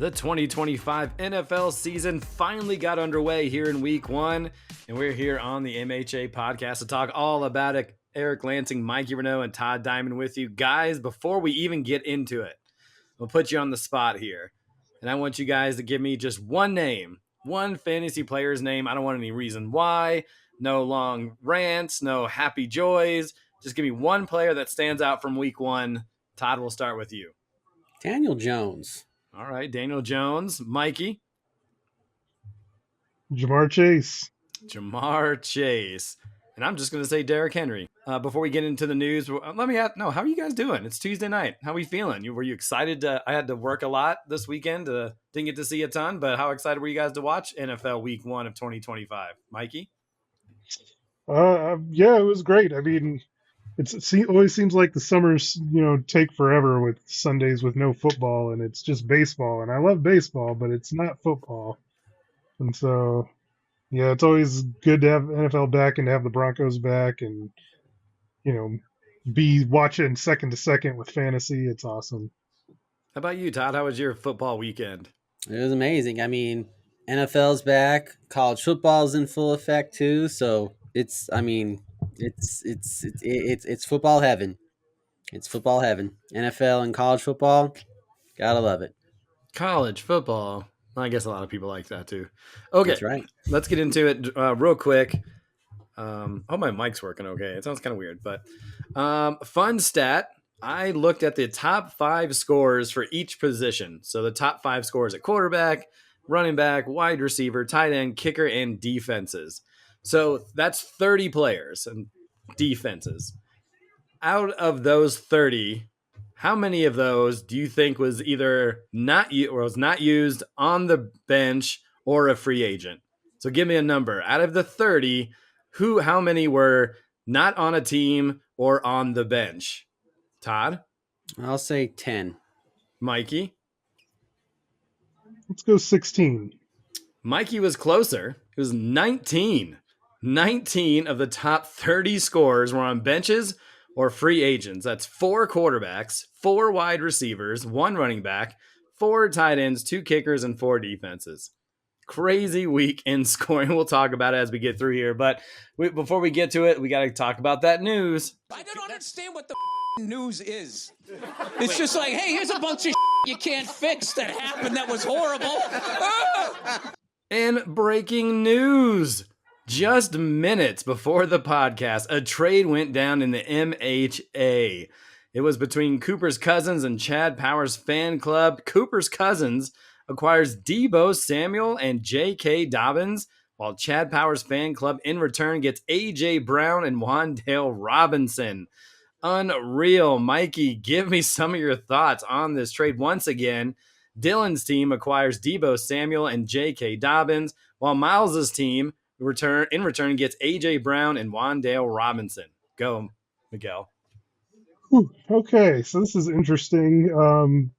The 2025 NFL season finally got underway here in week one, and we're here on the MHA podcast to talk all about it. Eric Lansing, Mikey Renault, and Todd Diamond with you. Guys, before we even get into it, we'll put you on the spot here, and I want you guys to give me just one name, one fantasy player's name. I don't want any reason why, no long rants, no happy joys. Just give me one player that stands out from week one. Todd, we'll start with you. Daniel Jones. All right, Daniel Jones. Mikey? Jamar Chase. Jamar Chase. And I'm just going to say Derrick Henry. Before we get into the news, let me ask, how are you guys doing? It's Tuesday night. How are you feeling? Were you excited? I had to work a lot this weekend. Didn't get to see a ton, but how excited were you guys to watch NFL Week 1 of 2025? Mikey? Yeah, it was great. I mean, it always seems like the summers, take forever with Sundays with no football, and it's just baseball. And I love baseball, but it's not football. And so, yeah, it's always good to have NFL back and to have the Broncos back, and be watching second to second with fantasy. It's awesome. How about you, Todd? How was your football weekend? It was amazing. I mean, NFL's back, college football's in full effect too. So it's football heaven. It's football heaven. NFL and college football, gotta love it. College football. I guess a lot of people like that too. Okay, That's right. Let's get into it real quick. Oh, my mic's working okay. It sounds kind of weird, but fun stat. I looked at the top 5 scores for each position. So the top 5 scores at quarterback, running back, wide receiver, tight end, kicker, and defenses. So that's 30 players and defenses. Out of those 30, how many of those do you think was either not used on the bench or a free agent? So give me a number. Out of the 30, how many were not on a team or on the bench? Todd? I'll say 10. Mikey? Let's go 16. Mikey was closer. It was 19. 19 of the top 30 scores were on benches or free agents. That's 4 quarterbacks, 4 wide receivers, 1 running back, 4 tight ends, 2 kickers, and 4 defenses. Crazy week in scoring. We'll talk about it as we get through here. But before we get to it, we got to talk about that news. I don't understand what the news is. It's just like, hey, here's a bunch of you can't fix that happened that was horrible. And breaking news. Just minutes before the podcast, a trade went down in the MHA. It was between Cooper's Cousins and Chad Powers fan club. Cooper's Cousins acquires Deebo Samuel and J.K. Dobbins, while Chad Powers fan club in return gets A.J. Brown and Wan'Dale Robinson. Unreal. Mikey, give me some of your thoughts on this trade. Once again, Dylan's team acquires Deebo Samuel and J.K. Dobbins, while Miles's team in return gets A.J. Brown and Wan'Dale Robinson. Go, Miguel. Okay, so this is interesting.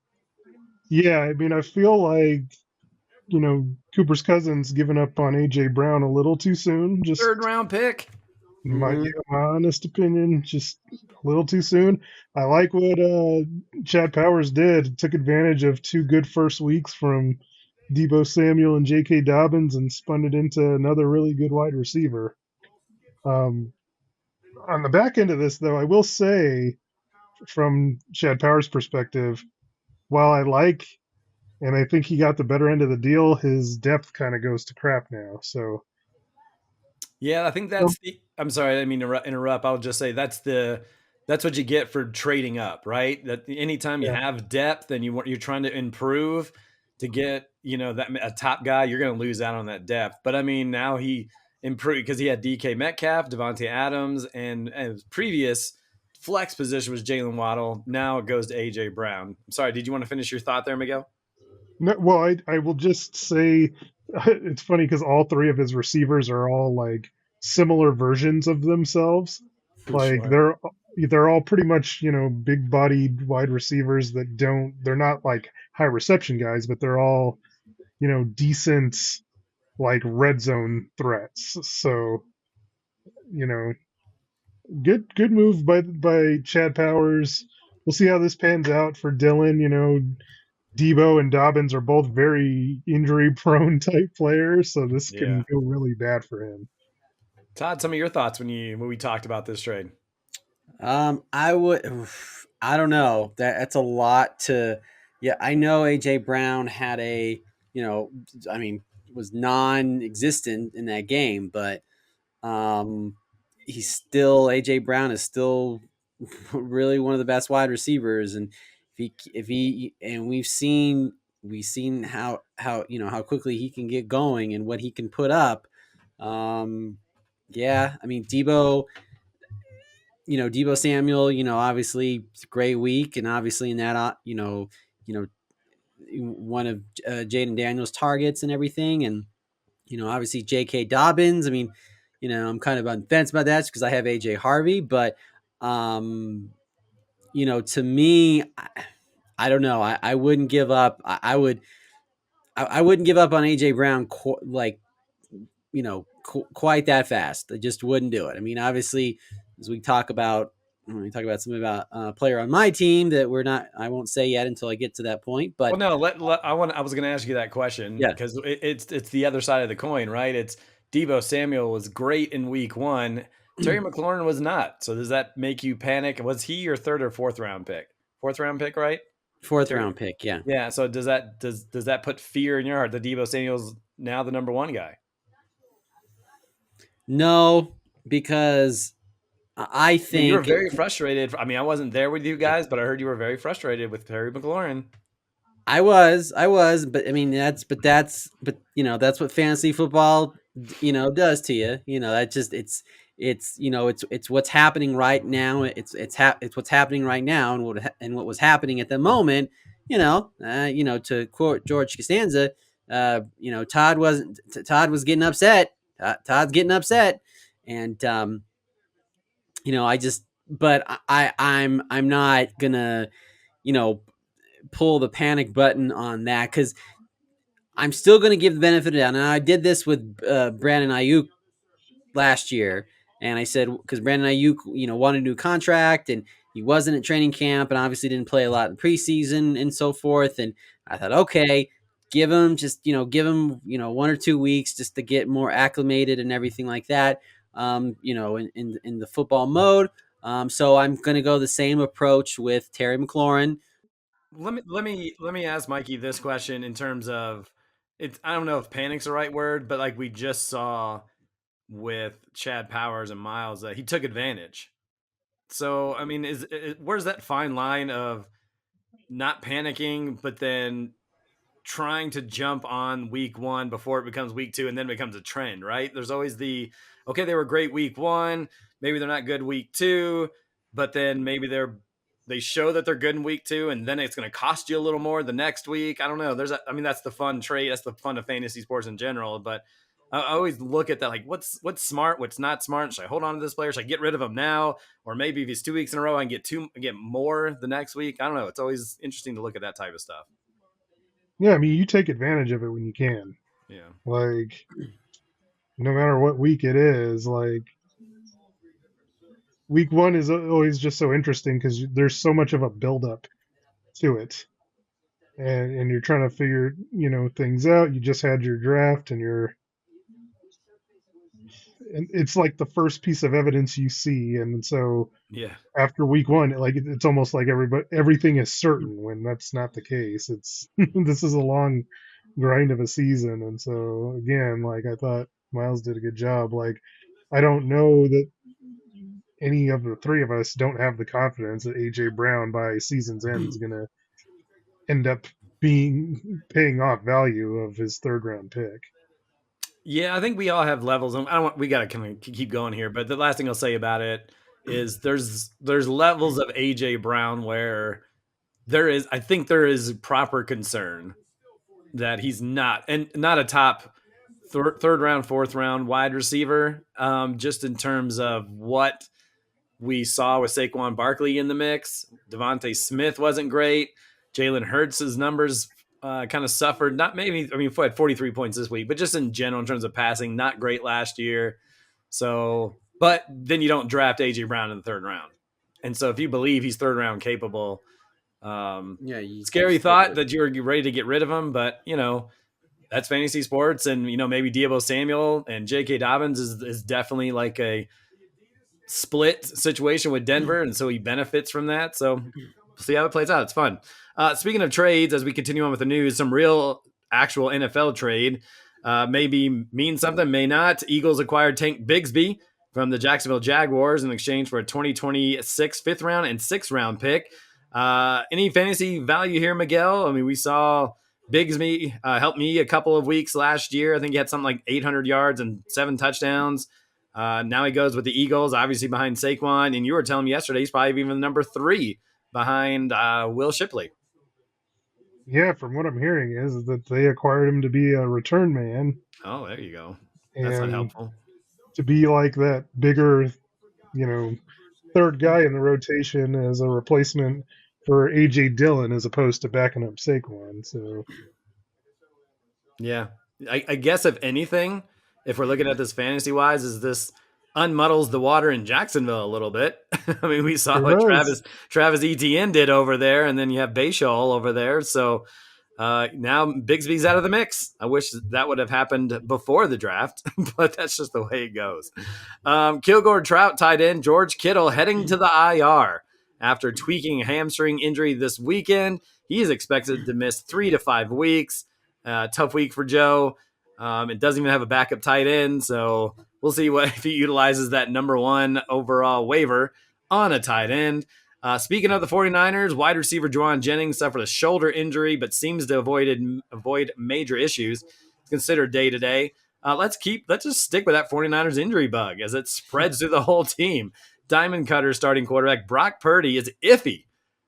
Yeah, I mean, I feel like, Cooper's Cousins giving up on A.J. Brown a little too soon. Just 3rd round pick. My honest opinion, just a little too soon. I like what Chad Powers did. Took advantage of 2 good first weeks from Deebo Samuel and J.K. Dobbins and spun it into another really good wide receiver. On the back end of this, though, I will say, from Chad Powers' perspective, while I like and I think he got the better end of the deal, his depth kind of goes to crap now. So, yeah, I think that's I'm sorry, I didn't mean to interrupt. I'll just say that's what you get for trading up, right? That anytime you have depth and you're trying to improve to get that a top guy, you're going to lose out on that depth. But I mean, now he improved because he had DK Metcalf, Devontae Adams, and his previous flex position was Jalen Waddle. Now it goes to A.J. Brown. I'm sorry, did you want to finish your thought there, Miguel? No, well, I will just say it's funny because all 3 of his receivers are all like similar versions of themselves. Like Sure. they're all pretty much, big bodied wide receivers they're not like high reception guys, but they're all, decent like red zone threats. So, good move by Chad Powers. We'll see how this pans out for Dylan. Debo and Dobbins are both very injury prone type players, so this Yeah. can go really bad for him. Todd, some of your thoughts when we talked about this trade. I would. I don't know. That's a lot to. Yeah, I know AJ Brown had a. I mean, was non-existent in that game, but um, he's still AJ Brown is still really one of the best wide receivers, and if he and we've seen how quickly he can get going and what he can put up. Um, yeah, I mean Debo Samuel, obviously it's a great week, and obviously in that, one of Jaden Daniels' targets and everything, and obviously J.K. Dobbins. I mean, I'm kind of on the fence about that because I have A.J. Harvey, but to me, I don't know. I wouldn't give up. I wouldn't give up on A.J. Brown quite that fast. I just wouldn't do it. I mean, obviously, as we talk about when we talk about something about a player on my team that we're not, I won't say yet until I get to that point. Well, But no, I was going to ask you that question yeah, because it's the other side of the coin, right? It's Debo Samuel was great in week one. Terry McLaurin was not. So does that make you panic? Was he your third or fourth round pick? Fourth round pick, right? fourth Terry. round pick. Yeah, Yeah. So does that put fear in your heart that Debo Samuel's now the number one guy? no, because I I mean, you were think very frustrated. I mean, I wasn't there with you guys, but I heard you were very frustrated with Terry McLaurin. I was, but I mean but that's what fantasy football, does to you. That just it's what's happening right now. It's what's happening right now, and what was happening at the moment. To quote George Costanza, Todd was getting upset. Todd's getting upset, and I just, but I'm not gonna, you know, pull the panic button on that because I'm still going to give the benefit of the doubt. And I did this with Brandon Ayuk last year, and I said because Brandon Ayuk, wanted a new contract, and he wasn't at training camp, and obviously didn't play a lot in preseason and so forth. And I thought, okay, give him 1 or 2 weeks just to get more acclimated and everything like that. In the football mode. So I'm going to go the same approach with Terry McLaurin. Let me ask Mikey this question in terms of it's I don't know if panic's the right word, but like we just saw with Chad Powers and Miles that he took advantage. So I mean, where's that fine line of not panicking, but then trying to jump on week one before it becomes week two and then becomes a trend, right? There's always okay, they were great week one, maybe they're not good week two, but then maybe they show that they're good in week two, and then it's going to cost you a little more the next week. I don't know. I mean, that's the fun trade. That's the fun of fantasy sports in general. But I always look at that like, what's smart, what's not smart. Should I hold on to this player? Should I get rid of him now? Or maybe if he's 2 weeks in a row, I can get more the next week. I don't know. It's always interesting to look at that type of stuff. Yeah, I mean, you take advantage of it when you can. Yeah. Like, no matter what week it is, like, week one is always just so interesting because there's so much of a buildup to it. And you're trying to figure, things out. You just had your draft and it's like the first piece of evidence you see. And so Yeah. after week one, like it's almost like everything is certain when that's not the case. It's this is a long grind of a season, and so again, like I thought Miles did a good job. Like I don't know that any of the three of us don't have the confidence that AJ Brown by season's end is going to end up being paying off value of his third round pick. Yeah, I think we all have levels. And I don't want, we got to kind of keep going here, but the last thing I'll say about it is there's levels of AJ Brown where I think there is proper concern that he's not a top third round, fourth round wide receiver. Just in terms of what we saw with Saquon Barkley in the mix. Devontae Smith wasn't great. Jalen Hurts' numbers kind of suffered. Not maybe, I mean, he had 43 points this week, but just in general, in terms of passing, not great last year. So, but then you don't draft AJ Brown in the third round. And so if you believe he's third round capable, Yeah, you Scary stick thought with. that you were ready to get rid of him, but that's fantasy sports, and maybe Deebo Samuel and J.K. Dobbins is definitely like a split situation with Denver, and so he benefits from that. So we'll see how it plays out. It's fun. Speaking of trades, as we continue on with the news, some real actual NFL trade maybe mean something, may not. Eagles acquired Tank Bigsby from the Jacksonville Jaguars in exchange for a 2026 fifth round and sixth round pick. Any fantasy value here, Miguel? I mean, we saw Bigsby help me a couple of weeks last year. I think he had something like 800 yards and 7 touchdowns. Now he goes with the Eagles, obviously behind Saquon. And you were telling me yesterday he's probably even number 3 behind Will Shipley. Yeah, from what I'm hearing is that they acquired him to be a return man. Oh, there you go. That's not And helpful. to be like that bigger, third guy in the rotation as a replacement for AJ Dillon as opposed to backing up Saquon. So Yeah. I guess if anything, if we're looking at this fantasy wise, is this unmuddles the water in Jacksonville a little bit. I mean, we saw sure what does. Travis Etienne did over there, and then you have Bayshall over there. So now Bigsby's out of the mix. I wish that would have happened before the draft, but that's just the way it goes. Kilgore Trout tight end George Kittle heading to the IR after tweaking a hamstring injury this weekend. He is expected to miss 3 to 5 weeks. Tough week for Joe. It doesn't even have a backup tight end, so we'll see what if he utilizes that number 1 overall waiver on a tight end. Speaking of the 49ers, wide receiver Juwan Jennings suffered a shoulder injury, but seems to avoid major issues. It's considered day to day. Let's just stick with that 49ers injury bug as it spreads through the whole team. Diamond Cutter starting quarterback Brock Purdy is iffy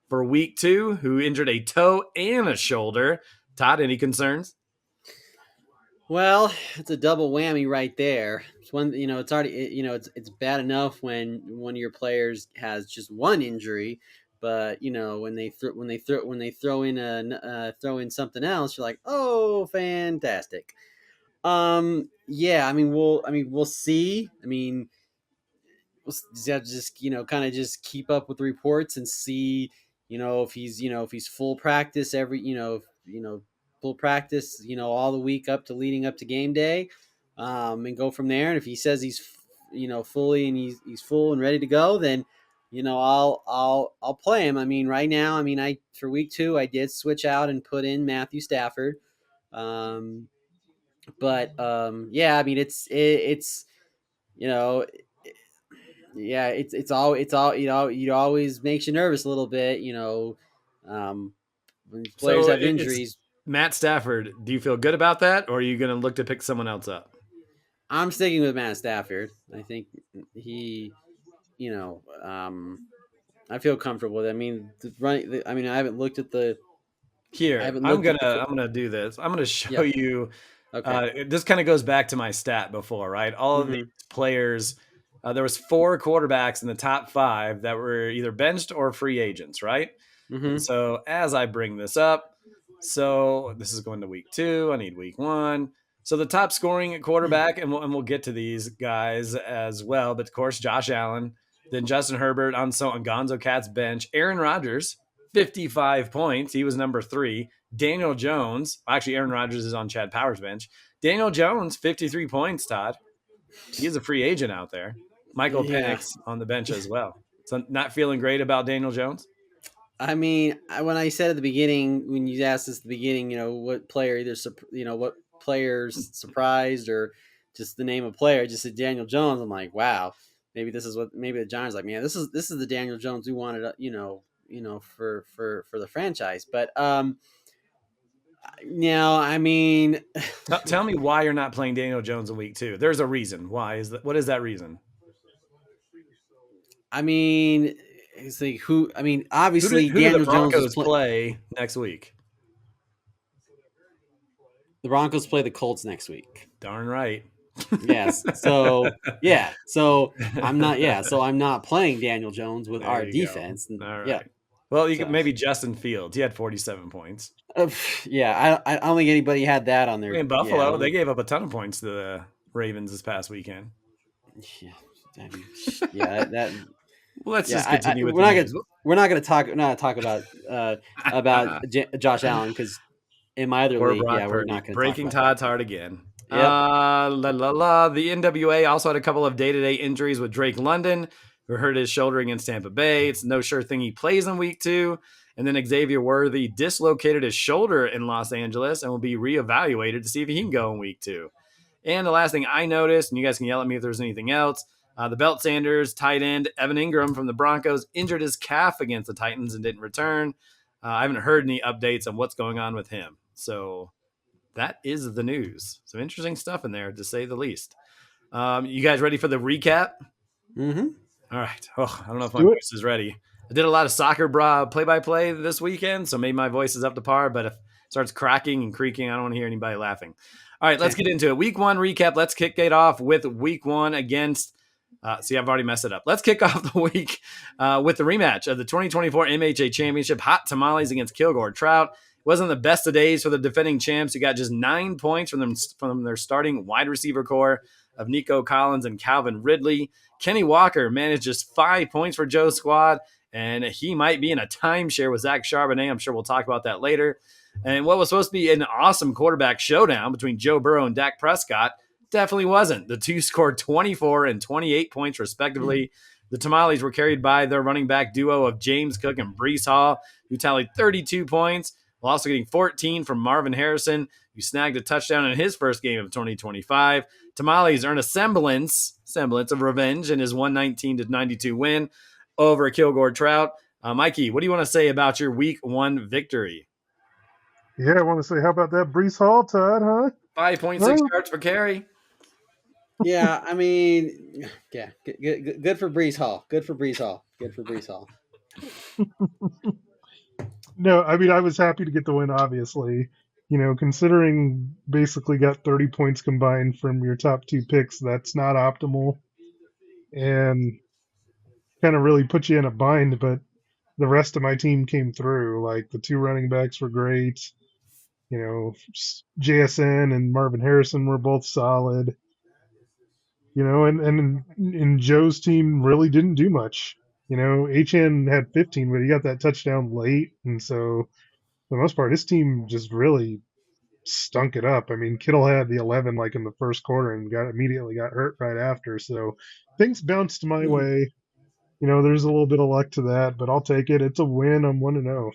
for week 2, who injured a toe and a shoulder. Todd, any concerns? Well, it's a double whammy right there. It's one, it's already, it's bad enough when one of your players has just one injury, but when they throw in something else, you're like, oh, fantastic. Yeah, we'll see. We'll just have to just kind of just keep up with the reports and see if he's full practice every full practice all the week up to leading up to game day, and go from there. And if he says he's fully and he's full and ready to go, then I'll play him. Right now, I for week 2 I did switch out and put in Matthew Stafford. But yeah, it's yeah, it always makes you nervous a little bit, when players So have it's injuries. Matt Stafford. Do you feel good about that, or are you going to look to pick someone else up? I'm sticking with Matt Stafford. I think he, you know, I feel comfortable with it. I haven't looked at the. I Here, haven't I'm looked at gonna the. I'm gonna do this. I'm gonna show Yep. you. Okay. This kind of goes back to my stat before, right? All of these Mm-hmm. players, there was 4 quarterbacks in the top 5 that were either benched or free agents, right? And Mm-hmm. so as I bring this up, so this is going to week 2. I need week 1. So the top scoring at quarterback, and we'll get to these guys as well. But of course, Josh Allen, then Justin Herbert on Gonzo Cat's bench, Aaron Rodgers, 55 points. He was number 3. Daniel Jones, actually, Aaron Rodgers is on Chad Power's bench. Daniel Jones, 53 points, Todd. He is a free agent out there. Michael Yeah. Penix on the bench as well. So not feeling great about Daniel Jones? When I said at the beginning, when you asked us at the beginning, what player what players surprised or just the name of player, just said Daniel Jones. I'm like, wow, maybe maybe the Giants like, man, this is the Daniel Jones we wanted, for the franchise. But now, Tell me why you're not playing Daniel Jones in week 2. There's a reason. Why is that? What is that reason? It's like who? Who do, Obviously who do the Daniel Jones is Broncos play next week? the Broncos play the Colts next week. Darn right. Yes. So yeah. So I'm not. Yeah. So I'm not playing Daniel Jones with There our you defense. go. All right. Yeah. Well, you could So maybe Justin Fields. He had 47 points. yeah. I don't think anybody had that on their. In Yeah. Buffalo, they gave up a ton of points to the Ravens this past weekend. Yeah. Yeah. That. Well, let's Yeah, just continue with we're the not news. gonna talk about Josh Allen because in my other Or league, Brock yeah, we're Purdy not gonna talk breaking about that. Todd's heart again. Yep. The NWA also had a couple of day-to-day injuries with Drake London, who hurt his shoulder against Tampa Bay. It's no sure thing he plays in week 2. And then Xavier Worthy dislocated his shoulder in Los Angeles and will be reevaluated to see if he can go in week 2. And the last thing I noticed, and you guys can yell at me if there's anything else, the Belt Sanders tight end Evan Ingram from the Broncos injured his calf against the Titans and didn't return. I haven't heard any updates on what's going on with him. So that is the news. Some interesting stuff in there, to say the least. You guys ready for the recap? Mm-hmm. All right. Oh, I don't know if my do it. voice is ready. I did a lot of soccer play-by-play this weekend, so maybe my voice is up to par, but if it starts cracking and creaking, I don't want to hear anybody laughing. All right, let's get into it. Week 1 recap. Let's kick it off with week 1 against see, I've already messed it up. Let's kick off the week with the rematch of the 2024 MHA Championship. Hot tamales against Kilgore Trout. Wasn't the best of days for the defending champs, who got just 9 points from their starting wide receiver core of Nico Collins and Calvin Ridley. Kenny Walker managed just 5 points for Joe's squad, and he might be in a timeshare with Zach Charbonnet. I'm sure we'll talk about that later. And what was supposed to be an awesome quarterback showdown between Joe Burrow and Dak Prescott definitely wasn't. The two scored 24 and 28 points, respectively. The Tamales were carried by their running back duo of James Cook and Brees Hall, who tallied 32 points, while also getting 14 from Marvin Harrison, who snagged a touchdown in his first game of 2025. Tamales earned a semblance of revenge in his 119-92 win over Kilgore Trout. Mikey, what do you want to say about your week 1 victory? Yeah, I want to say, how about that Brees Hall, Todd, huh? 5.6 yards per carry. Yeah, I mean, yeah, good for Brees Hall. Good for Brees Hall. Good for Brees Hall. No, I mean, I was happy to get the win, obviously. You know, considering basically got 30 points combined from your top 2 picks, that's not optimal. And kind of really put you in a bind, but the rest of my team came through. Like, the 2 running backs were great. You know, JSN and Marvin Harrison were both solid. You know, and Joe's team really didn't do much. You know, HN had 15, but he got that touchdown late, and so for the most part, his team just really stunk it up. I mean, Kittle had the 11 like in the first quarter and immediately got hurt right after. So things bounced my way. You know, there's a little bit of luck to that, but I'll take it. It's a win. I'm 1-0.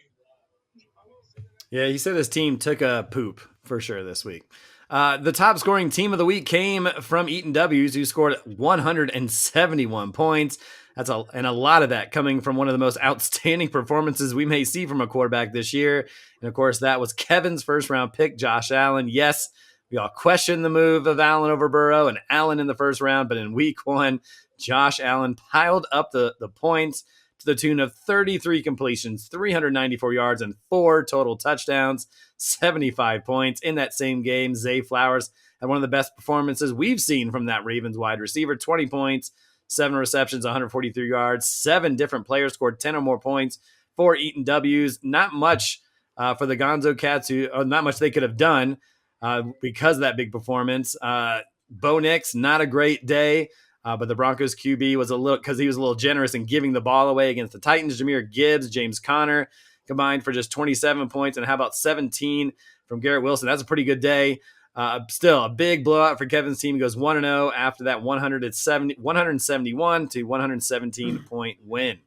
Yeah, he said his team took a poop for sure this week. The top scoring team of the week came from Eaton W's, who scored 171 points. And a lot of that coming from one of the most outstanding performances we may see from a quarterback this year. And of course, that was Kevin's first round pick, Josh Allen. Yes, we all questioned the move of Allen over Burrow and Allen in the first round, but in week 1, Josh Allen piled up the points to the tune of 33 completions, 394 yards, and 4 total touchdowns, 75 points. In that same game, Zay Flowers had one of the best performances we've seen from that Ravens wide receiver, 20 points, 7 receptions, 143 yards. 7 different players scored 10 or more points for Eaton W's. Not much for the Gonzo Cats, not much they could have done because of that big performance. Bo Nix, not a great day. But the Broncos QB was he was a little generous in giving the ball away against the Titans. Jahmyr Gibbs, James Conner combined for just 27 points. And how about 17 from Garrett Wilson? That's a pretty good day. Still a big blowout for Kevin's team. He goes 1-0 after that 171 to 117 point win.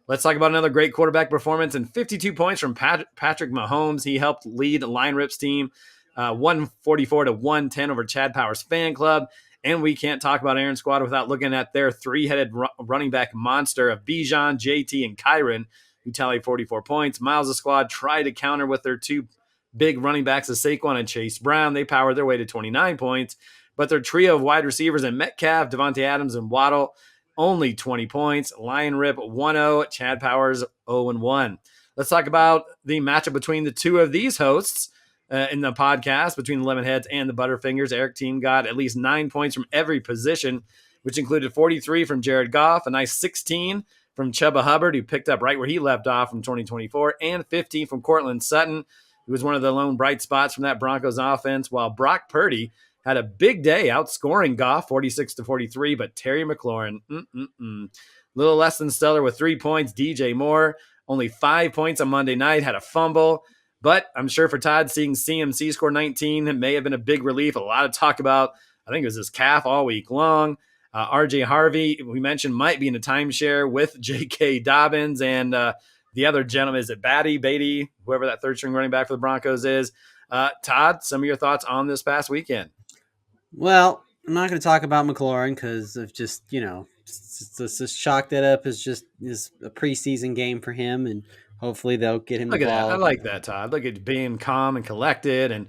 Let's talk about another great quarterback performance and 52 points from Patrick Mahomes. He helped lead Line Rip's team 144 to 110 over Chad Powers fan club. And we can't talk about Aaron Squad without looking at their 3-headed running back monster of Bijan, JT, and Kyron, who tallied 44 points. Miles' squad tried to counter with their 2 big running backs of Saquon and Chase Brown. They powered their way to 29 points. But their trio of wide receivers in Metcalf, Devontae Adams, and Waddle, only 20 points. Lion Rip 1-0, Chad Powers 0-1. Let's talk about the matchup between the two of these hosts. In the podcast between the Lemonheads and the Butterfingers. Eric team got at least 9 points from every position, which included 43 from Jared Goff, a nice 16 from Chuba Hubbard, who picked up right where he left off from 2024, and 15 from Cortland Sutton, who was one of the lone bright spots from that Broncos offense, while Brock Purdy had a big day outscoring Goff 46-43, but Terry McLaurin, little less than stellar with 3 points. DJ Moore, only 5 points on Monday night, had a fumble. But I'm sure for Todd, seeing CMC score 19 may have been a big relief. A lot of talk about, I think it was his calf all week long. RJ Harvey, we mentioned, might be in a timeshare with J.K. Dobbins and the other gentleman. Is it Beatty, whoever that third string running back for the Broncos is? Todd, some of your thoughts on this past weekend? Well, I'm not going to talk about McLaurin because of just, just chalk that up as just is a preseason game for him, and hopefully they'll get him Look the at that. I ball. like that, Todd. Look at being calm and collected and,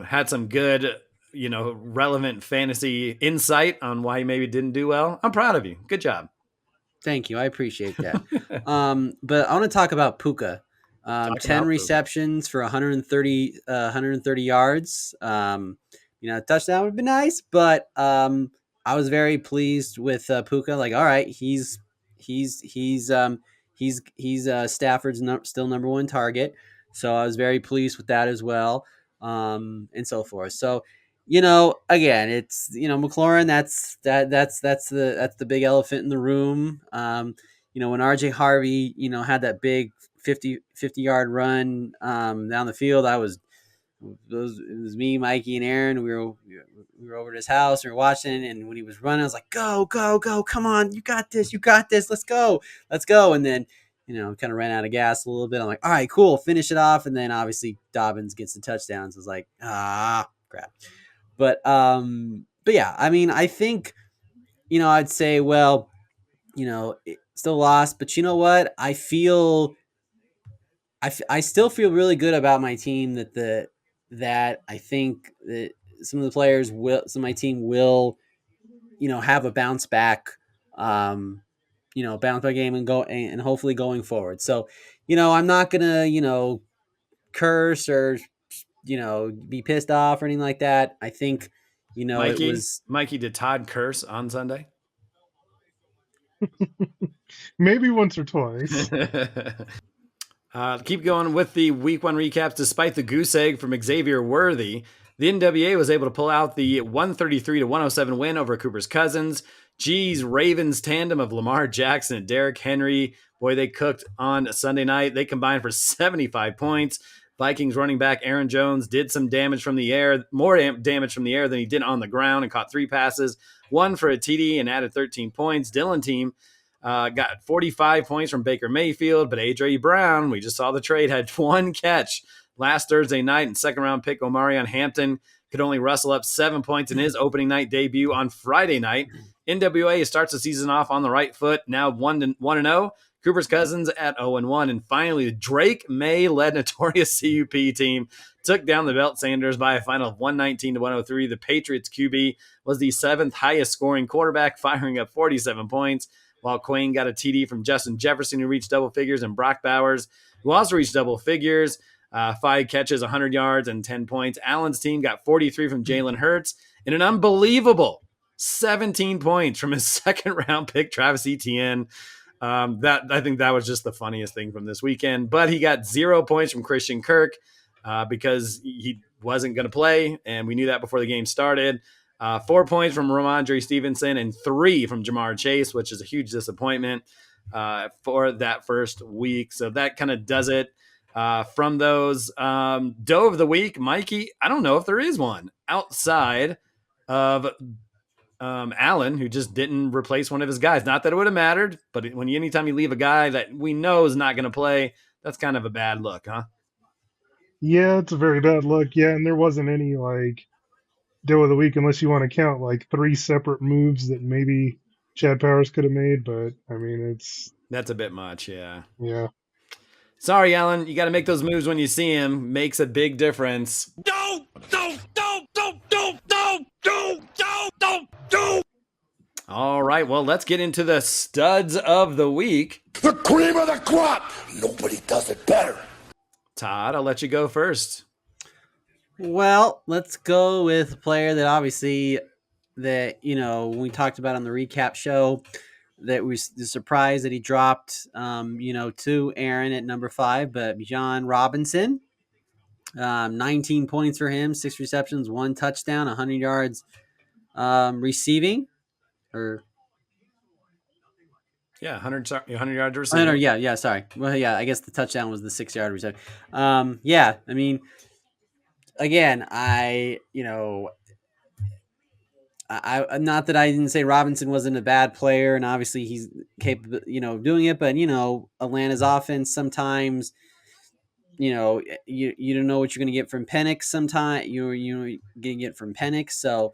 had some good, relevant fantasy insight on why he maybe didn't do well. I'm proud of you. Good job. Thank you. I appreciate that. But I want to talk about Puka. 10 receptions for 130 yards. Touchdown would be nice, but I was very pleased with Puka. Like, all right, he's Stafford's still number one target, so I was very pleased with that as well, and so forth. So, again, it's McLaurin. That's the big elephant in the room. When RJ Harvey had that big 50-yard run down the field, it was me, Mikey, and Aaron. We were over at his house. We were watching, and when he was running, I was like, "Go, go, go! Come on, you got this! You got this! Let's go, let's go!" And then, kind of ran out of gas a little bit. I'm like, "All right, cool, finish it off." And then obviously Dobbins gets the touchdowns. I was like, crap. But yeah, I mean, I think, I'd say, well, it still lost, but you know what? I still feel really good about my team that I think that some of the players some of my team will, have a bounce back game and go and hopefully going forward. So, I'm not gonna, curse or, be pissed off or anything like that. I think, it was Mikey, did Todd curse on Sunday? Maybe once or twice. Keep going with the week one recaps. Despite the goose egg from Xavier Worthy, the NWA was able to pull out the 133-107 win over Cooper's Cousins. Geez, Ravens tandem of Lamar Jackson and Derrick Henry. Boy, they cooked on Sunday night. They combined for 75 points. Vikings running back Aaron Jones did some damage from the air, more damage from the air than he did on the ground, and caught 3 passes, 1 for a TD and added 13 points. Dillon team got 45 points from Baker Mayfield, but A.J. Brown, we just saw the trade, had 1 catch last Thursday night, and second-round pick Omarion Hampton could only rustle up 7 points in his opening night debut on Friday night. NWA starts the season off on the right foot, now 1-0. Cooper's Cousins at 0-1. And finally, the Drake May-led notorious CUP team took down the Belt Sanders by a final of 119-103. The Patriots QB was the 7th highest scoring quarterback, firing up 47 points, while Quayne got a TD from Justin Jefferson, who reached double figures, and Brock Bowers, who also reached double figures, 5 catches, 100 yards, and 10 points. Allen's team got 43 from Jalen Hurts, and an unbelievable 17 points from his second-round pick, Travis Etienne. I think that was just the funniest thing from this weekend. But he got 0 points from Christian Kirk because he wasn't going to play, and we knew that before the game started. 4 points from Ramondre Stevenson and 3 from Jamar Chase, which is a huge disappointment for that first week. So that kind of does it from those. Doe of the week, Mikey, I don't know if there is one outside of Allen, who just didn't replace one of his guys. Not that it would have mattered, but anytime you leave a guy that we know is not going to play, that's kind of a bad look, huh? Yeah, it's a very bad look. Yeah, and there wasn't any Doe of the week unless you want to count 3 separate moves that maybe Chad Powers could have made. But I mean, that's a bit much. Yeah. Yeah. Sorry, Allen. You got to make those moves when you see him. Makes a big difference. Don't. All right, well, let's get into the studs of the week. The cream of the crop. Nobody does it better. Todd, I'll let you go first. Well, let's go with a player that obviously when we talked about on the recap show, that was the surprise that he dropped, to Aaron at number 5, but John Robinson, 19 points for him, 6 receptions, 1 touchdown, 100 yards receiving. Or Yeah, 100 yards Oh, no, receiving. yeah, sorry. Well, yeah, I guess the touchdown was the 6 yard reception. Yeah, I mean, again, not that I didn't say Robinson wasn't a bad player, and obviously he's capable, of doing it. But Atlanta's offense sometimes, you don't know what you're going to get from Penix. Sometime you're going to get from Penix. So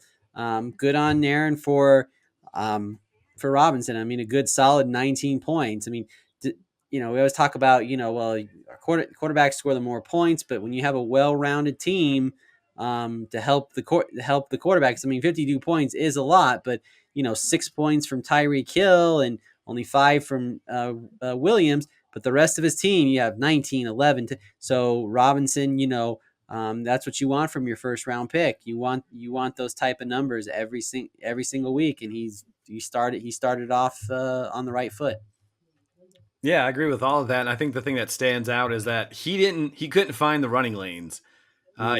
good on Nairn for Robinson. I mean, a good solid 19 points. I mean, we always talk about well, quarterbacks score the more points, but when you have a well-rounded team to help the quarterbacks, I mean, 52 points is a lot, but 6 points from Tyreek Hill and only 5 from Williams. But the rest of his team, you have 19, 11. So Robinson, that's what you want from your first round pick. You want those type of numbers every single week, and he started off on the right foot. Yeah, I agree with all of that. And I think the thing that stands out is that he couldn't find the running lanes.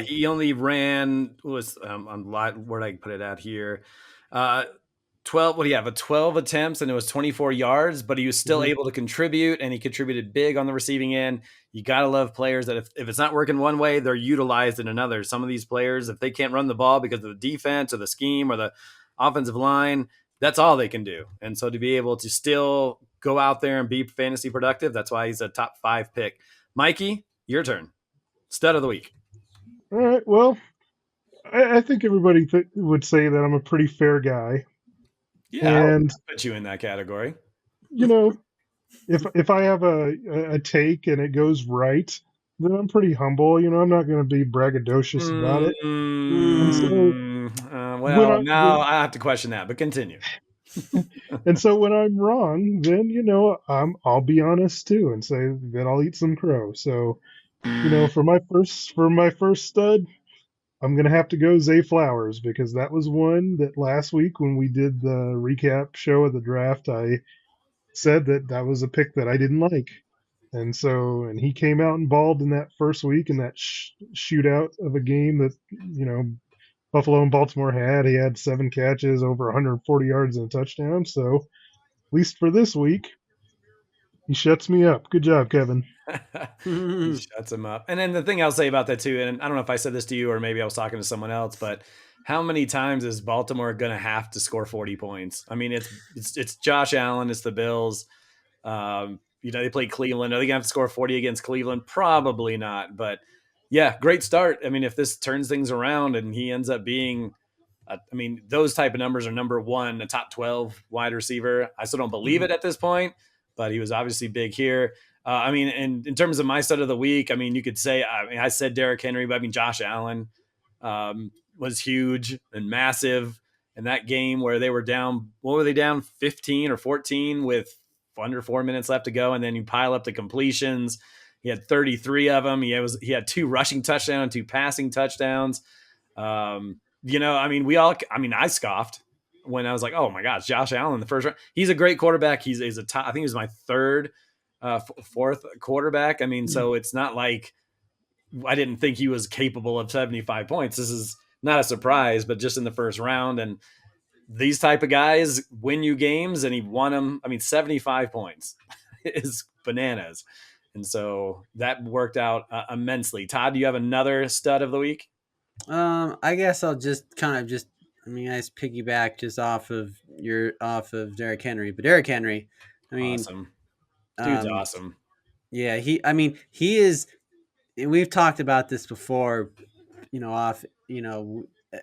He only ran where did I put it out here? 12. What do you have? A 12 attempts and it was 24 yards, but he was still able to contribute and he contributed big on the receiving end. You got to love players that if it's not working one way, they're utilized in another. Some of these players, if they can't run the ball because of the defense or the scheme or the offensive line, that's all they can do. And so to be able to still go out there and be fantasy productive, that's why he's a top 5 pick. Mikey, your turn. Stud of the week. All right. Well, I think everybody would say that I'm a pretty fair guy. Yeah, And I'll put you in that category. you know, if I have a take and it goes right, then I'm pretty humble. I'm not going to be braggadocious about it. And so when Well, now I have to question that, but continue. when I'm wrong, then I'll be honest too and say that I'll eat some crow. So for my first stud, I'm gonna have to go Zay Flowers because that was one that last week when we did the recap show of the draft, I said that was a pick that I didn't like, and he came out and balled in that first week in that shootout of a game that Buffalo and Baltimore had. He had 7 catches, over 140 yards and a touchdown. So at least for this week, he shuts me up. Good job, Kevin. He shuts him up. And then the thing I'll say about that too, and I don't know if I said this to you or maybe I was talking to someone else, but how many times is Baltimore going to have to score 40 points? I mean, it's Josh Allen, it's the Bills. They play Cleveland. Are they going to have to score 40 against Cleveland? Probably not. But yeah, great start. I mean, if this turns things around and he ends up being, those type of numbers are number one, a top 12 wide receiver. I still don't believe it at this point, but he was obviously big here. And in terms of my stud of the week, you could say, I said Derrick Henry, but Josh Allen was huge and massive in that game where they were down. What were they down? 15 or 14 with under 4 minutes left to go. And then you pile up the completions. He had 33 of them. He had 2 rushing touchdowns, 2 passing touchdowns. I scoffed when I was like, oh my gosh, Josh Allen in the first round. He's a great quarterback. He's a top, I think he was my fourth quarterback. So it's not like I didn't think he was capable of 75 points. This is not a surprise, but just in the first round. And these type of guys win you games, and he won them. 75 points is bananas. And so that worked out immensely. Todd, do you have another stud of the week? I guess I'll just kind of I piggyback just off of Derrick Henry, but Derrick Henry, awesome. Dude's awesome. Yeah, he is. We've talked about this before,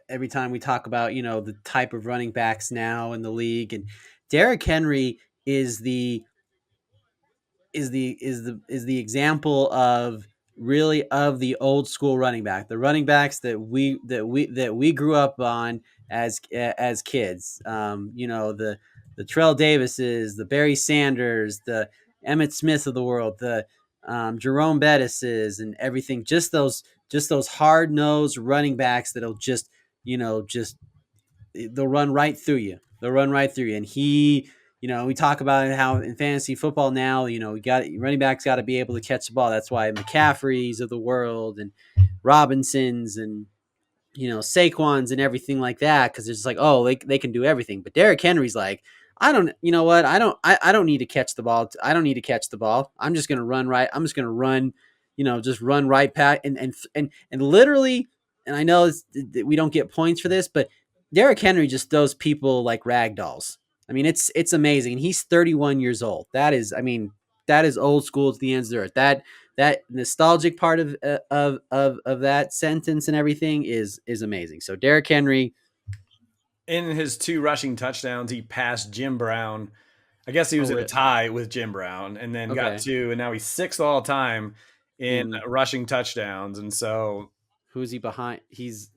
every time we talk about, the type of running backs now in the league, and Derrick Henry is the example of the old school running back, the running backs that we grew up on as kids. The Terrell Davises, the Barry Sanders, the Emmitt Smith of the world, the Jerome Bettises, and everything. Just those hard nosed running backs that'll they'll run right through you. And we talk about how in fantasy football now, running backs got to be able to catch the ball. That's why McCaffrey's of the world and Robinsons and Saquons and everything like that, because it's just like, oh, they can do everything. But Derrick Henry's like, I don't. You know what? I don't need to catch the ball. I don't need to catch the ball. I'm just gonna run right. I'm just gonna run. Just run right back and literally. And I know we don't get points for this, but Derrick Henry just throws people like rag dolls. I mean, it's amazing. He's 31 years old. That is old school to the ends of the earth. That nostalgic part of that sentence and everything is amazing. So Derrick Henry, In his 2 rushing touchdowns, he passed Jim Brown. I guess he was in a tie with Jim Brown, and then got Okay. 2, and now he's 6th all time in rushing touchdowns. And so, who's he behind? Is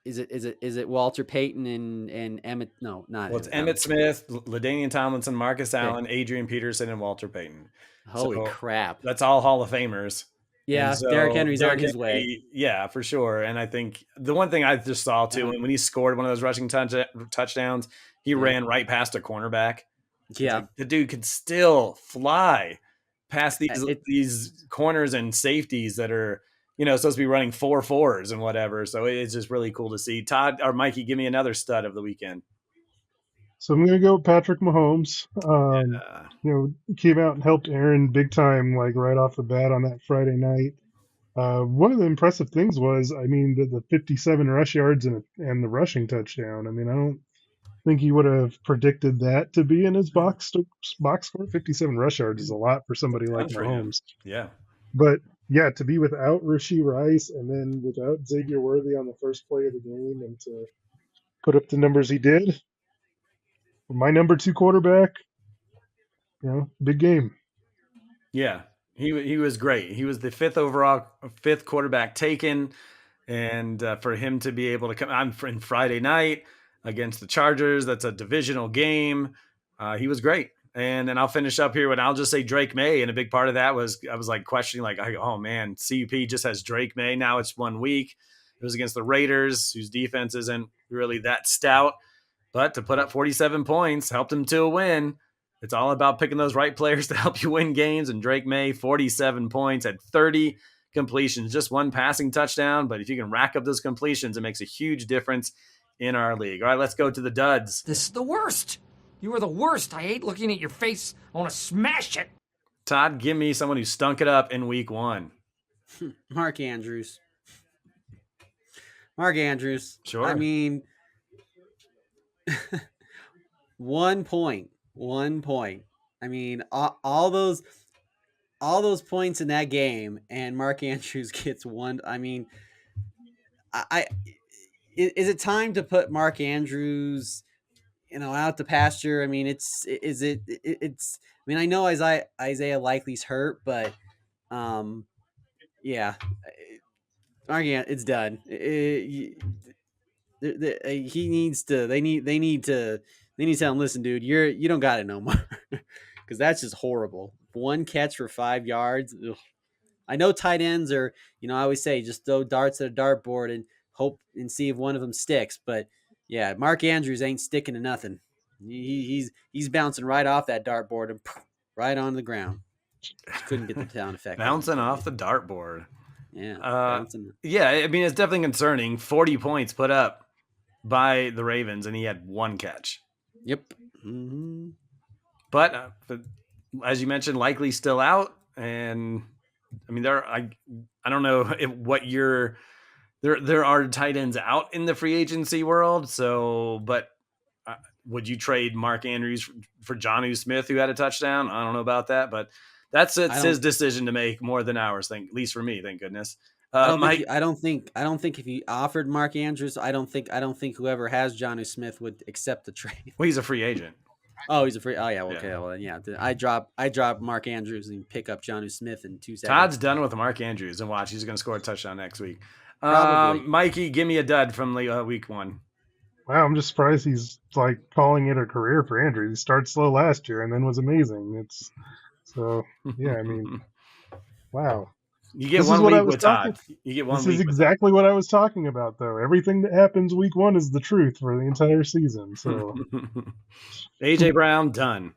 it Walter Payton and Emmett? No, not well, it's Emmett. Emmitt Smith, LaDainian Tomlinson, Marcus Allen, Adrian Peterson, and Walter Payton. Holy So crap! that's all Hall of Famers. And Yeah, so Derrick Henry's on Derrick his way. Henry, yeah, for sure. And I think the one thing I just saw too, when he scored one of those rushing touchdowns, he ran right past a cornerback. It's Yeah, like the dude could still fly past these corners and safeties that are, supposed to be running 4.4s and whatever. So it's just really cool to see. Todd or Mikey, give me another stud of the weekend. So I'm going to go with Patrick Mahomes. Came out and helped Aaron big time, like right off the bat on that Friday night. One of the impressive things was, the 57 rush yards and the rushing touchdown. I don't think he would have predicted that to be in his box score. 57 rush yards is a lot for somebody like Mahomes. Yeah. But yeah, to be without Rashee Rice and then without Xavier Worthy on the first play of the game and to put up the numbers he did, my number 2 quarterback, big game. Yeah, he was great. He was the 5th quarterback taken, and for him to be able to come on Friday night against the Chargers, that's a divisional game. He was great. And then I'll finish up here, and I'll just say Drake May. And a big part of that was I was like questioning, like, oh man, CUP just has Drake May. Now it's 1 week. It was against the Raiders, whose defense isn't really that stout, but to put up 47 points helped him to a win. It's all about picking those right players to help you win games. And Drake May, 47 points at 30 completions, just 1 passing touchdown. But if you can rack up those completions, it makes a huge difference in our league. All right, let's go to the duds. This is the worst. You are the worst. I hate looking at your face. I want to smash it. Todd, give me someone who stunk it up in week 1. Mark Andrews. Mark Andrews. Sure. 1 point. 1 point. All those points in that game, and Mark Andrews gets 1. Is it time to put Mark Andrews, out the pasture? I know Isaiah Likely's hurt, but yeah, Mark, it's done. He needs to. They need to tell him, listen, dude, you don't got it no more, because that's just horrible. 1 catch for 5 yards. Ugh. I know tight ends are, I always say just throw darts at a dartboard and hope and see if one of them sticks. But yeah, Mark Andrews ain't sticking to nothing. He's bouncing right off that dartboard and right on the ground. Couldn't get the sound effect. Bouncing off the dartboard. Yeah. Yeah, it's definitely concerning. 40 points put up by the Ravens, and he had 1 catch. Yep. Mm-hmm. But as you mentioned, Likely still out, and I don't know what year there are tight ends out in the free agency world. So, but would you trade Mark Andrews for Jonnu Smith, who had a touchdown? I don't know about that, but it's his decision to make more than ours. At least for me, thank goodness. I don't think if you offered Mark Andrews, I don't think whoever has Jonnu Smith would accept the trade. Well, he's a free agent. Oh, he's a free. Oh, yeah. Okay. Yeah. Well, yeah. I drop Mark Andrews and pick up Jonnu Smith in 2 seconds. Todd's done with Mark Andrews, and watch, he's going to score a touchdown next week. Probably. Mikey, give me a dud from week 1. Wow, I'm just surprised he's like calling it a career for Andrews. He started slow last year and then was amazing. Wow. You get 1 week with Todd. You get 1 week. This is exactly what I was talking about, though. Everything that happens week 1 is the truth for the entire season. So, AJ Brown done.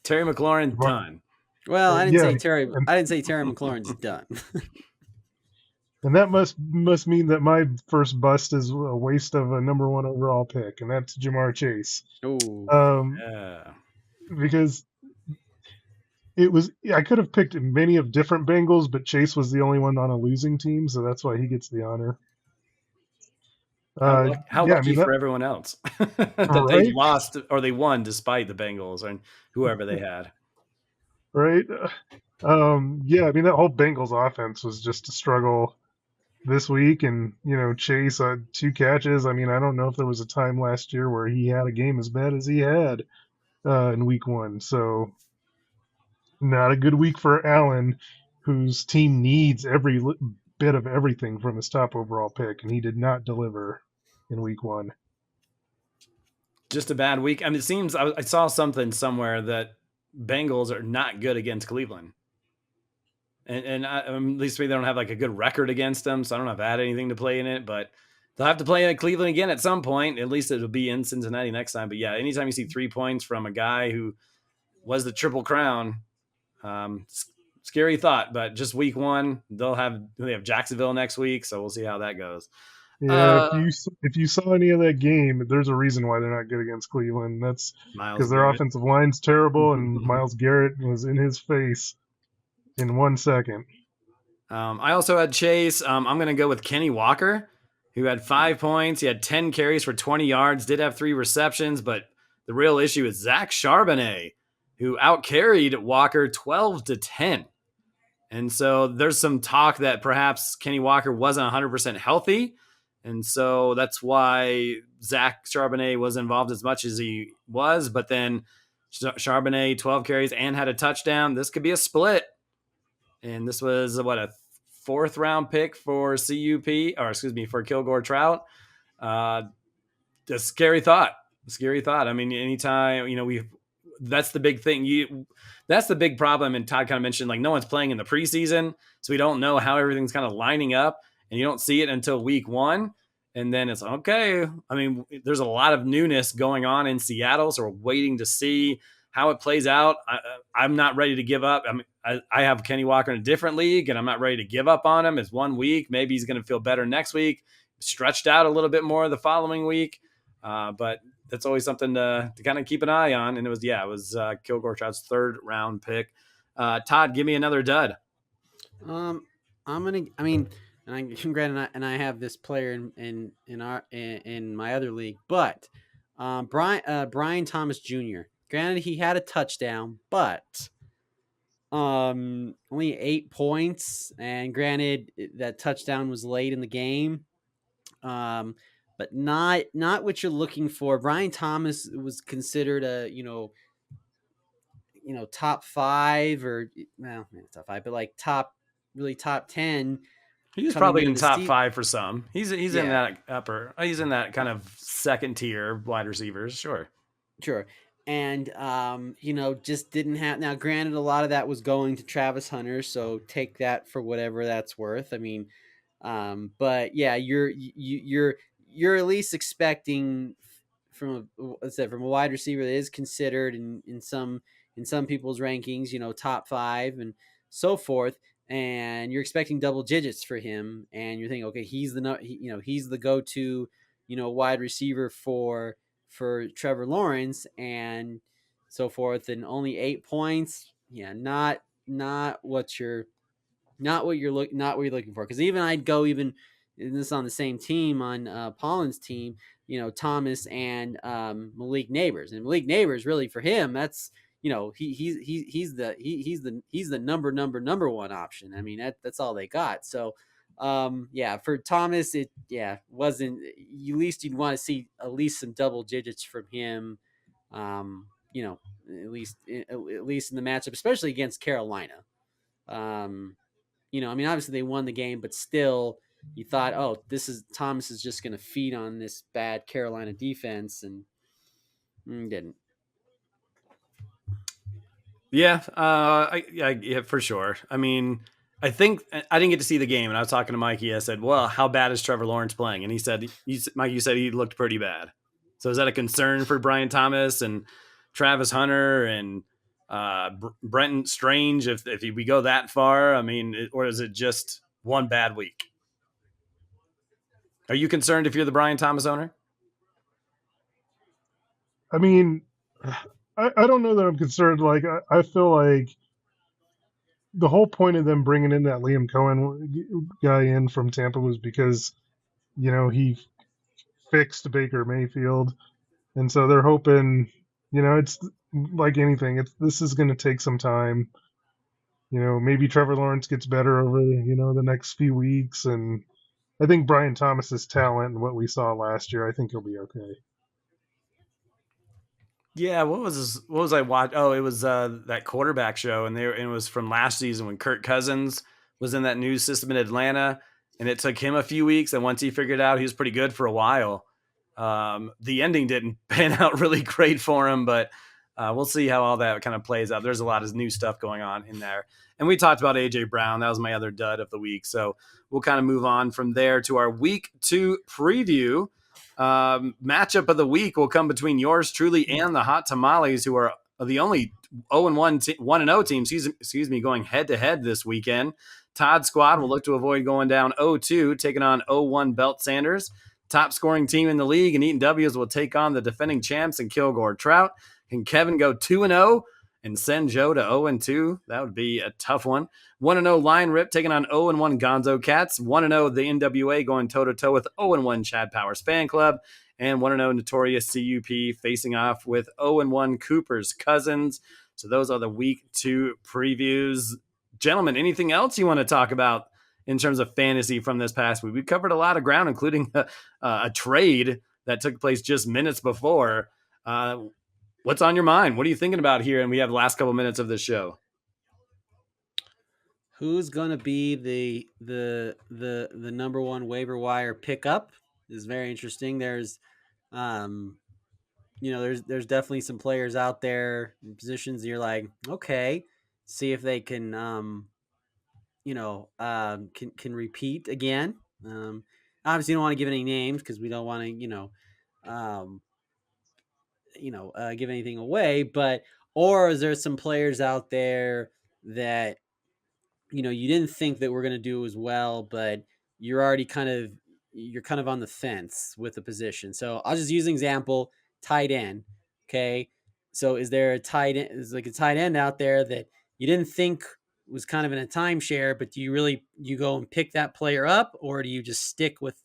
Terry McLaurin done. Well, I didn't say Terry. I didn't say Terry McLaurin's done. And that must mean that my first bust is a waste of a number 1 overall pick, and that's Jamar Chase. Oh, Yeah. Because I could have picked many of different Bengals, but Chase was the only one on a losing team, so that's why he gets the honor. How Yeah, I lucky mean for that, everyone else that they right, lost or they won despite the Bengals and whoever they had. right. Yeah, I mean that whole Bengals offense was just a struggle this week, and Chase 2 catches. I mean, I don't know if there was a time last year where he had a game as bad as he had in week 1. So not a good week for Allen, whose team needs every bit of everything from his top overall pick, and he did not deliver in week 1. Just a bad week. I mean, it seems I saw something somewhere that Bengals are not good against Cleveland. And at least maybe they don't have like a good record against them, so I don't know if I had anything to play in it, but they'll have to play in Cleveland again at some point. At least it'll be in Cincinnati next time. But yeah, anytime you see 3 points from a guy who was the Triple Crown, scary thought. But just week 1, they have Jacksonville next week, so we'll see how that goes. Yeah, if you saw any of that game, there's a reason why they're not good against Cleveland. That's Miles because their Garrett. offensive line's terrible, and Miles Garrett was in his face in 1 second. I also had Chase. I'm going to go with Kenny Walker, who had 5 points. He had 10 carries for 20 yards, did have 3 receptions, but the real issue is Zach Charbonnet, who outcarried Walker 12-10. And so there's some talk that perhaps Kenny Walker wasn't 100% healthy. And so that's why Zach Charbonnet was involved as much as he was. But then Charbonnet, 12 carries and had a touchdown. This could be a split. And this was a 4th round pick for for Kilgore Trout. A scary thought. I mean, anytime, that's the big thing. That's the big problem. And Todd kind of mentioned, like, no one's playing in the preseason, so we don't know how everything's kind of lining up, and you don't see it until week 1. And then it's okay. I mean, there's a lot of newness going on in Seattle, so we're waiting to see how it plays out. I'm not ready to give up. I have Kenny Walker in a different league, and I'm not ready to give up on him. It's 1 week. Maybe he's going to feel better next week, stretched out a little bit more the following week. But that's always something to kind of keep an eye on. And it was Kilgore Trout's 3rd round pick. Todd, give me another dud. I'm gonna. I mean, and I have this player in my other league, but Brian Thomas Jr. Granted, he had a touchdown, but only 8 points, and granted that touchdown was late in the game. But not what you're looking for. Brian Thomas was considered a top 5 or well, not top 5, but like top 10. He's Coming probably into in the top 5 for some. He's in Yeah. that he's in that kind of 2nd tier wide receivers. Sure. Sure. And just didn't have. Now granted, a lot of that was going to Travis Hunter, so take that for whatever that's worth. I mean, but yeah, you're at least expecting from from a wide receiver that is considered in some people's rankings, top 5 and so forth, and you're expecting double digits for him, and you're thinking, okay, he's the go-to, wide receiver for Trevor Lawrence and so forth, and only 8 points. Yeah, not what you're looking for. Because even I'd go even this on the same team on Pollen's team, Thomas and Malik Neighbors, and Malik Neighbors really for him that's he's the number one option. I mean that's all they got. So for Thomas it wasn't. At least you'd want to see at least some double digits from him. At least in the matchup, especially against Carolina. I mean, obviously they won the game, but still, you thought, oh, Thomas is just going to feed on this bad Carolina defense, and didn't. Yeah, yeah, for sure. I mean, I think I didn't get to see the game, and I was talking to Mikey. I said, "Well, how bad is Trevor Lawrence playing?" And he said, "Mike, you said he looked pretty bad." So is that a concern for Brian Thomas and Travis Hunter and Brenton Strange if we go that far? I mean, or is it just one bad week? Are you concerned if you're the Brian Thomas owner? I mean, I don't know that I'm concerned. Like, I feel like the whole point of them bringing in that Liam Cohen guy in from Tampa was because, he fixed Baker Mayfield. And so they're hoping, it's like anything. This is going to take some time. Maybe Trevor Lawrence gets better over, the next few weeks. And I think Brian Thomas's talent and what we saw last year, I think he'll be okay. Yeah, what was I watch? Oh, it was that quarterback show, and it was from last season when Kirk Cousins was in that news system in Atlanta, and it took him a few weeks, and once he figured out, he was pretty good for a while. The ending didn't pan out really great for him, but we'll see how all that kind of plays out. There's a lot of new stuff going on in there, and we talked about AJ Brown. That was my other dud of the week, so we'll kind of move on from there to our week 2 preview. Matchup of the week will come between yours truly and the Hot Tamales, who are the only 1-0 team, going head to head this weekend. Todd's squad will look to avoid going down 0-2, taking on 0-1 Belt Sanders. Top scoring team in the league and Eaton W's will take on the defending champs in Kilgore Trout. Can Kevin go 2-0 and send Joe to 0-2? That would be a tough one. 1-0 Lion Rip taking on 0-1 Gonzo Cats. 1-0 the NWA going toe-to-toe with 0-1 Chad Powers Fan Club. And 1-0 Notorious CUP facing off with 0-1 Cooper's Cousins. So those are the week 2 previews. Gentlemen, anything else you want to talk about in terms of fantasy from this past week? We covered a lot of ground, including a trade that took place just minutes before. What's on your mind? What are you thinking about here? And we have the last couple minutes of the show. Who's gonna be the number one waiver wire pickup is very interesting. There's there's definitely some players out there in positions you're like, okay, see if they can can repeat again. Obviously you don't want to give any names because we don't want to give anything away, or is there some players out there that you didn't think that we're going to do as well, but you're already kind of on the fence with the position. So I'll just use an example, tight end. Okay. So is there a tight end out there that you didn't think was kind of in a timeshare, but do you go and pick that player up, or do you just stick with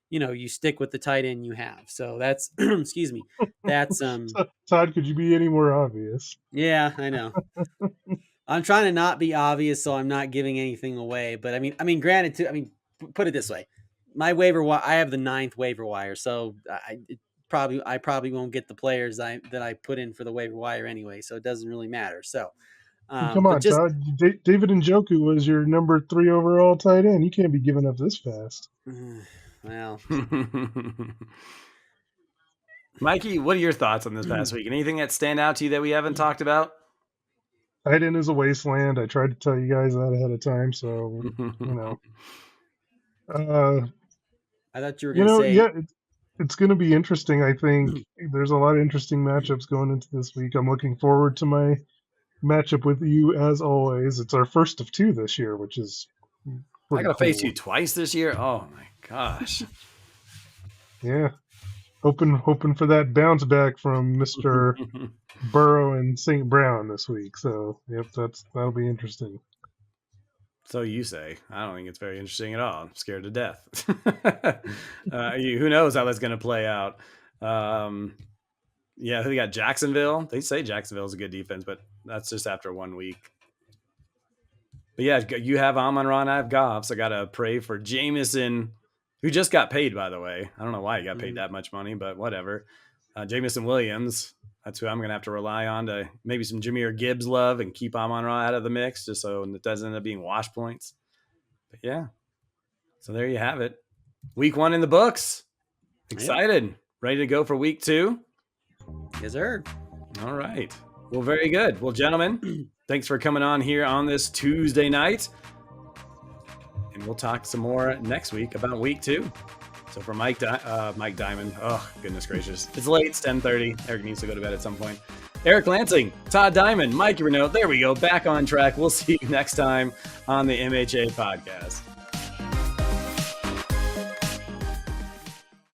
the tight end you have? So that's, excuse me. That's, Todd, could you be any more obvious? Yeah, I know. I'm trying to not be obvious, so I'm not giving anything away. But I mean, granted, put it this way: my waiver wire, I have the 9th waiver wire, so I probably won't get the players that I put in for the waiver wire anyway, so it doesn't really matter. So, come on, Todd. David Njoku was your number 3 overall tight end. You can't be giving up this fast. Well, Mikey, what are your thoughts on this past week? Anything that stand out to you that we haven't talked about? Tight end is a wasteland. I tried to tell you guys that ahead of time, so I thought you were going to say, yeah, it's going to be interesting. I think there's a lot of interesting matchups going into this week. I'm looking forward to my matchup with you as always. It's our first of 2 this year, which is I got to face you twice this year. Oh my gosh! Yeah, hoping for that bounce back from Mr. Burrow and St. Brown this week. So, yep, that'll be interesting. So you say. I don't think it's very interesting at all. I'm scared to death. Who knows how that's going to play out? Yeah, they got Jacksonville. They say Jacksonville's a good defense, but that's just after 1 week. But yeah, you have Amon-Ra, I have Goff, so I got to pray for Jameson, who just got paid, by the way. I don't know why he got paid that much money, but whatever. Jameson Williams, that's who I'm going to have to rely on to maybe some Jahmyr Gibbs love and keep Amon-Ra out of the mix just so it doesn't end up being wash points. But yeah, so there you have it. Week 1 in the books. Excited. Yep. Ready to go for week 2? Yes, sir. All right. Well, very good. Well, gentlemen, thanks for coming on here on this Tuesday night. And we'll talk some more next week about week 2. So for Mike Diamond, oh, goodness gracious. It's late. It's 10:30. Eric needs to go to bed at some point. Eric Lansing, Todd Diamond, Mikey Renault. There we go. Back on track. We'll see you next time on the MHA podcast.